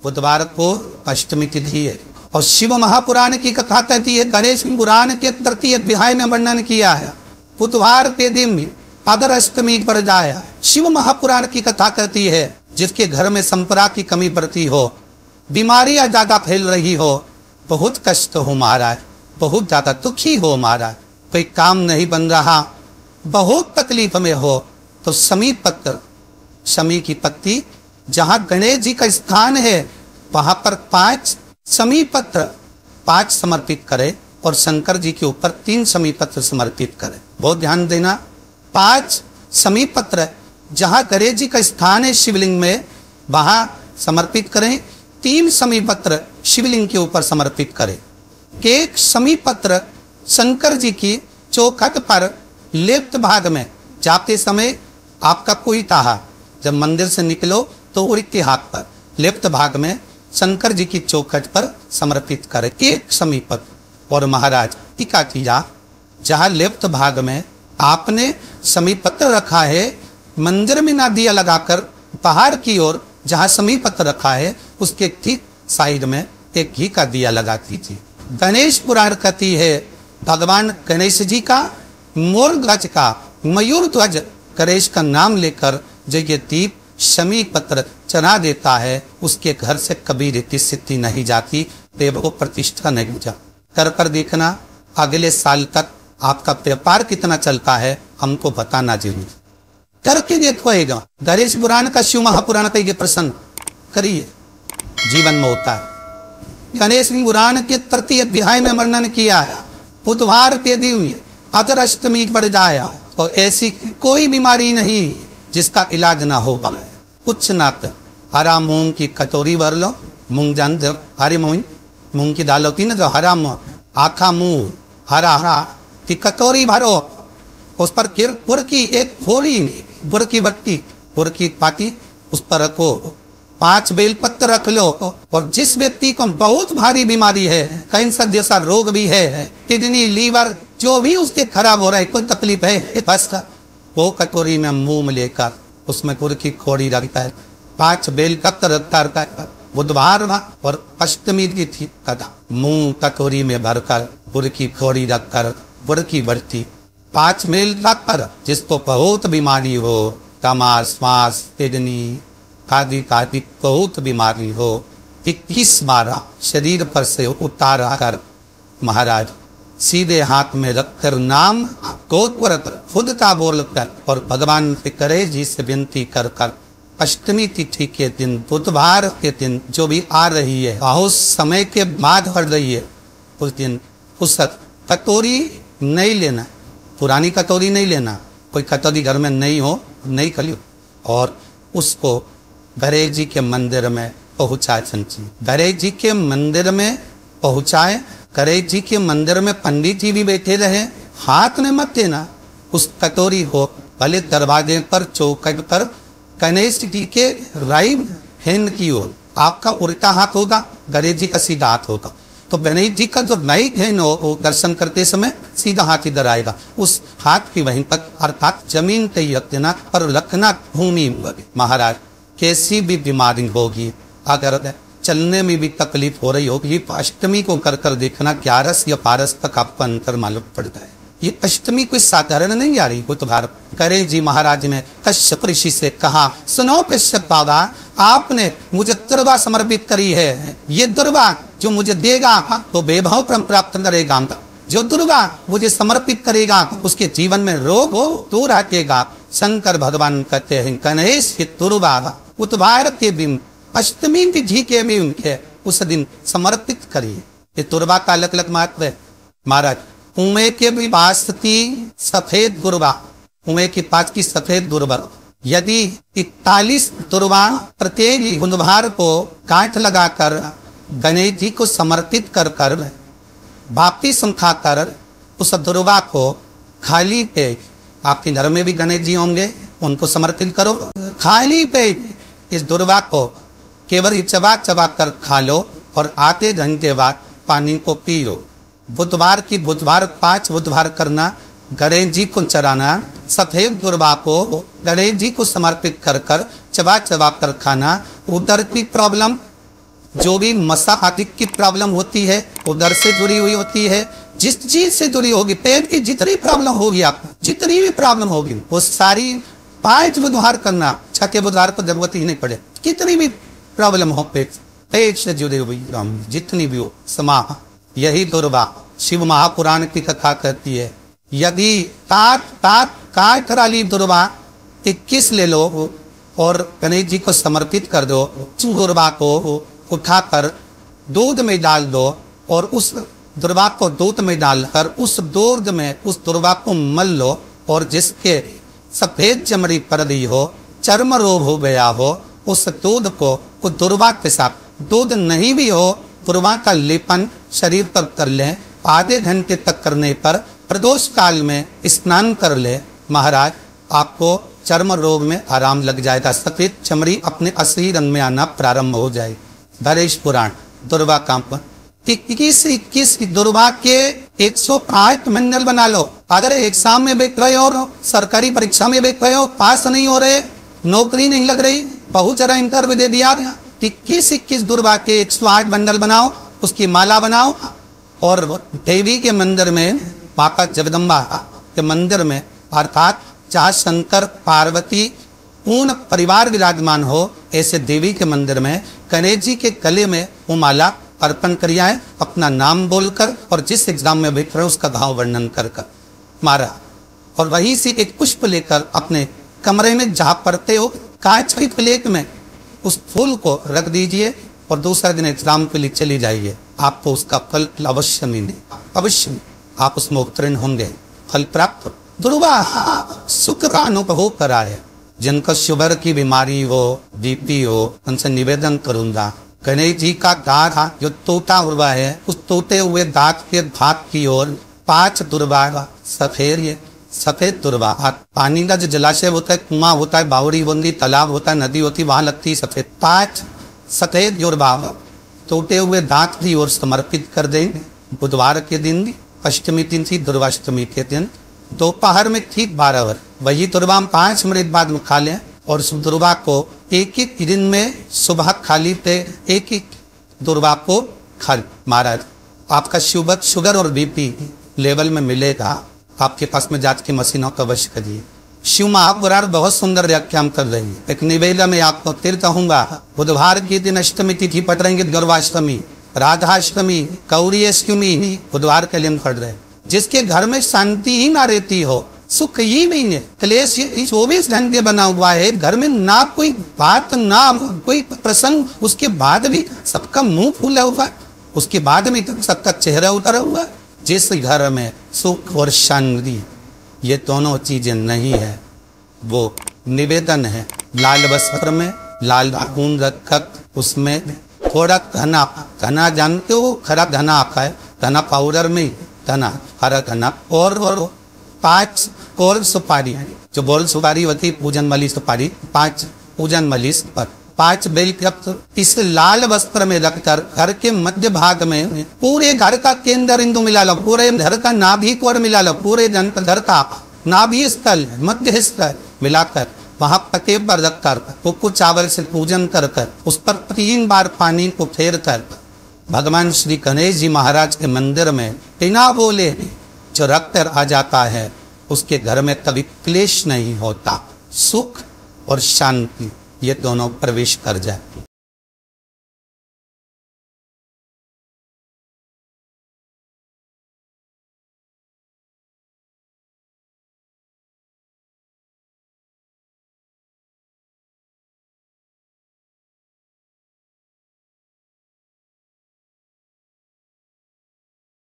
बुधवार को अष्टमी तिथि है। और शिव महापुराण की कथा कहती है, गणेश पुराण के तृतीय अध्याय में वर्णन किया है, बुधवार के दिन अगर अष्टमी पर जाया। शिव महापुराण की कथा कहती है, जिसके घर में संपदा की कमी पड़ती हो, बीमारियां ज्यादा फैल रही हो, बहुत कष्ट हो महाराज, बहुत ज्यादा दुखी हो महाराज, कोई काम नहीं बन रहा, बहुत तकलीफ में हो, तो शमी पत्र, शमी की पत्ती, जहां गणेश जी का स्थान है वहां पर 5 शमी पत्र 5 समर्पित करे और शंकर जी के ऊपर 3 शमी पत्र समर्पित करे। बहुत ध्यान देना, 5 शमी पत्र जहां गणेश जी का स्थान है शिवलिंग में वहां समर्पित करें, 3 शमी पत्र शिवलिंग के ऊपर समर्पित करें। एक शमी पत्र शंकर जी की चौखट पर लेफ्ट भाग में जाते समय आपका कोई ताहा, जब मंदिर से निकलो तो उल्टे हाथ पर लेफ्ट भाग में शंकर जी की चौखट पर समर्पित करें 1 शमी पत्र। और महाराज टीका किया, जहां लेफ्ट भाग में आपने शमी पत्र रखा है, मंदिर में ना दिया लगाकर बाहर की ओर जहां शमी पत्र रखा है उसके ठीक साइड में एक घी का दिया लगा दीजिए। गणेश पुराण कहती है, भगवान गणेश जी का मोर ध्वज का मयूर ध्वज गणेश का नाम लेकर जो ये दीप शमी पत्र चढ़ा देता है, उसके घर से कभी रीति सिद्धि नहीं जाती, देवो प्रतिष्ठा नहीं जा। कर देखना अगले साल तक आपका व्यापार कितना चलता है हमको बताना जरूर, करके देखोएगा। गणेश पुराण का शिव महापुराण का ये प्रसंग करिए, जीवन में होता है। गणेश पुराण के तृतीय अध्याय में वर्णन किया है, बुधवार के दिन अगर अष्टमी पर जाया और ऐसी कोई बीमारी नहीं जिसका इलाज ना हो पाए। कुछ नात हरा मूंग की कटोरी भर लो, मूंग जानते हो, हरी मूंग की दाल होती ना, जो हरा आखा मूंग हरा हरा की कटोरी भरो, उस पर गुड़ की एक थोड़ी गुड़ की बट्टी, गुड़ की पाती उस पर रखो, 5 बेलपत्र रख लो। और जिस व्यक्ति को बहुत भारी बीमारी है, कैंसर जैसा रोग भी है, किडनी लीवर जो भी उसके खराब हो रहा है, कोई तकलीफ है, बस वो कटोरी में मुंह में लेकर उसमें गुड़ की खोड़ी रखता है, 5 बेलपत्र रखता है। बुधवार और अष्टमी की थी कथा, मुंह कटोरी में भरकर गुड़ की खोड़ी रखकर गुड़ की बर्ती 5 मेल रखकर, जिसको बहुत बीमारी हो, तमाश श्वास किडनी आदि बहुत बीमारी हो, 21 बार शरीर पर से उतार कर महाराज सीधे हाथ में रखकर नाम खुद का बोलकर और भगवान से करे जी से विनती कर कर अष्टमी तिथि के दिन बुधवार के दिन जो भी आ रही है, उस समय के बाद बढ़ रही है, उस दिन उस कटोरी नहीं लेना, पुरानी कटोरी नहीं लेना, कोई कटोरी घर में नहीं हो नहीं खली, और उसको गणेश जी के मंदिर में पहुंचाए। संची गणेश जी के मंदिर में पहुंचाए, गणेश जी के मंदिर में पंडित जी भी बैठे रहे, हाथ में मत देना, उस कटोरी हो भले दरवाजे पर चौखट पर गणेश जी के राइट हैंड की ओर आपका उल्टा हाथ होगा, गणेश जी का सीधा हाथ होगा, तो गणेश जी का जो राइट हैंड हो दर्शन करते समय सीधा हाथ इधर आएगा, उस हाथ की वहीं तक अर्थात जमीन पे ही रख देना और रखना भूमि। महाराज कैसी भी बीमारी होगी, अगर चलने में भी तकलीफ हो रही होगी, अष्टमी को कर कर देखना 11 या 12 तक आपको अंतर मालूम पड़ता है। ये अष्टमी कोई साधारण नहीं आ रही, बुधवार। गणेश जी महाराज ने कश्यप ऋषि से कहा, सुनो कश्यप बाबा, आपने मुझे दुर्वा समर्पित करी है, ये दुर्वा जो मुझे देगा तो वैभव प्राप्त करेगा, जो दुर्वा मुझे समर्पित करेगा उसके जीवन में रोग हो दूर हटेगा। शंकर भगवान कहते हैं गणेश की दुर्वा बुधवार के दिन अष्टमी तिथि के दिन उस दिन समर्पित करिए। ये दुर्वा का अलग अलग महत्व है महाराज। कुएं के भी पास थी सफेद दुर्वा, कुएं के पास की सफेद दुर्वा, यदि 41 दुर्वा प्रत्येक बुधवार को काट लगाकर गणेश जी को समर्पित कर कर वापिस खाकर उस दुर्वा को खाली पे, आपके घर में भी गणेश जी होंगे उनको समर्पित करो, खाली पे इस दुर्वा को केवल चबा चबा कर खा लो और आधे घंटे बाद पानी को पी लो। बुधवार की बुधवार 5 बुधवार करना, गणेश जी को चढ़ाना, सफेद दुर्वा को गणेश जी को समर्पित कर कर चबा चबा कर खाना। उधर की प्रॉब्लम जो भी मसा आदि की प्रॉब्लम होती है उधर से जुड़ी हुई होती है, जिस चीज से जुड़ी होगी, पेट की जितनी प्रॉब्लम होगी, आपको जितनी भी प्रॉब्लम होगी वो सारी 5 बुधवार करना, 6 बुधवार पर जरूरत ही नहीं पड़े। कितनी भी प्रॉब्लम हो पेट से जुड़ी हुई जितनी भी हो समाह, यही दुर्वा शिव महापुराण की कथा कहती है। यदि काट कराली दुर्वा 21 ले लो और गणेश जी को समर्पित कर दो, दुर्वा को उठाकर दूध में डाल दो और उस दुर्वा को दूध में डालकर उस दूध में उस दुर्वा को मल लो, और जिसके सफेद चमड़ी पर दी हो, चर्म रोग हो गया हो, उस दूध को उस दुर्वा के साथ, दूध नहीं भी हो, दुर्वा का लेपन शरीर पर कर ले, आधे घंटे तक करने पर प्रदोष काल में स्नान कर ले, महाराज आपको चर्म रोग में आराम लग जाएगा, सफेद चमड़ी अपने असली रंग में आना प्रारंभ हो जाए। धरेश पुराण दुर्वा कांप 21 दुर्वा के 108 मंडल बना लो। अगर एग्जाम में बैठ रहे हो, सरकारी परीक्षा में बैठ रहे हो, पास नहीं हो रहे, नौकरी नहीं लग रही, बहुत जरा इंटरव्यू दे दिया, 21 दुर्वा के 108 बंडल बनाओ, उसकी माला बनाओ और देवी के मंदिर में, माता जगदम्बा के मंदिर में, अर्थात जहाँ शंकर पार्वती पूर्ण परिवार विराजमान हो, ऐसे देवी के मंदिर में गणेश जी के गले में वो माला अर्पण करिया है, अपना नाम बोलकर और जिस एग्जाम में बैठ रहे उसका भाव वर्णन कर मारा, और वहीं से एक पुष्प लेकर अपने कमरे में जहाँ पढ़ते हो कांच की प्लेट में उस फूल को रख दीजिए और दूसरा दिन एग्जाम के लिए चली जाइए, आपको उसका फल अवश्य मिले, अवश्य आप उसमें उत्तीर्ण होंगे, फल प्राप्त। दुर्वा सुख का अनुभव कराए, जिनका शुगर की बीमारी हो, बीपी हो, उनसे निवेदन करूंगा, गणेश जी का दांत जो टूटा हुआ है, उस टूटे हुए दांत के भाग की ओर 5 दुर्वा सफेद दुर्वा, पानी का जो जलाशय होता है, कुआं होता है, बावड़ी बूंदी, तालाब होता है, नदी होती है, वहां लगती है सफेद, 5 सफेद दुर्वा टूटे हुए दांत की ओर समर्पित कर देंगे। बुधवार के दिन, अष्टमी दिन थी, दुर्वाष्टमी के दिन दोपहर में ठीक 12 बजे वही दुर्वा 5 मिनट बाद में खा लें, और उस दुर्वा को एक दिन में सुबह खाली पे एक दुर्वा को खा। महाराज आपका शुगर और बीपी लेवल में मिलेगा, आपके पास में जांच की मशीनों का अवश्य करिए। शिव महापुराण बहुत सुंदर व्याख्यान कर रही है। एक निवेदन में आपको तीर्थ होऊंगा, बुधवार के दिन अष्टमी तिथि पढ़ रहेंगे, गौरवाष्टमी, राधाष्टमी, गौरी अष्टमी बुधवार के दिन पढ़ रहे। जिसके घर में शांति ही ना रहती हो, सुख ही नहीं है, क्लेश 24 घंटे बना हुआ है, घर में ना कोई बात ना कोई प्रसंग, उसके बाद भी सबका मुंह फूला हुआ, उसके बाद में सबका चेहरा उतरा हुआ। जिस घर में सुख और शांति ये दोनों चीजें नहीं है, वो निवेदन है लाल वस्त्र में लाल खून रखकर उसमें थोड़ा धना जानते हो, खरा धना आता है, धना पाउडर में धना, हरा धना और 5 और सुपारी, जो बोल सुपारी होती पूजन वाली सुपारी, 5 पूजन वाली पर 5 बेल इस लाल वस्त्र में रखकर घर के मध्य भाग में पूरे घर का केंद्र बिंदु मिला लो, पूरे घर का नाभि कोर मिला लो, पूरे घर का नाभि स्थल मध्य स्थल मिलाकर वहां पते पर रखकर कुकु चावल से पूजन कर उस पर 3 बार पानी को फेर कर भगवान श्री गणेश जी महाराज के मंदिर में बिना बोले जो रक्त आ जाता है, उसके घर में कभी क्लेश नहीं होता, सुख और शांति ये दोनों प्रवेश कर जाए।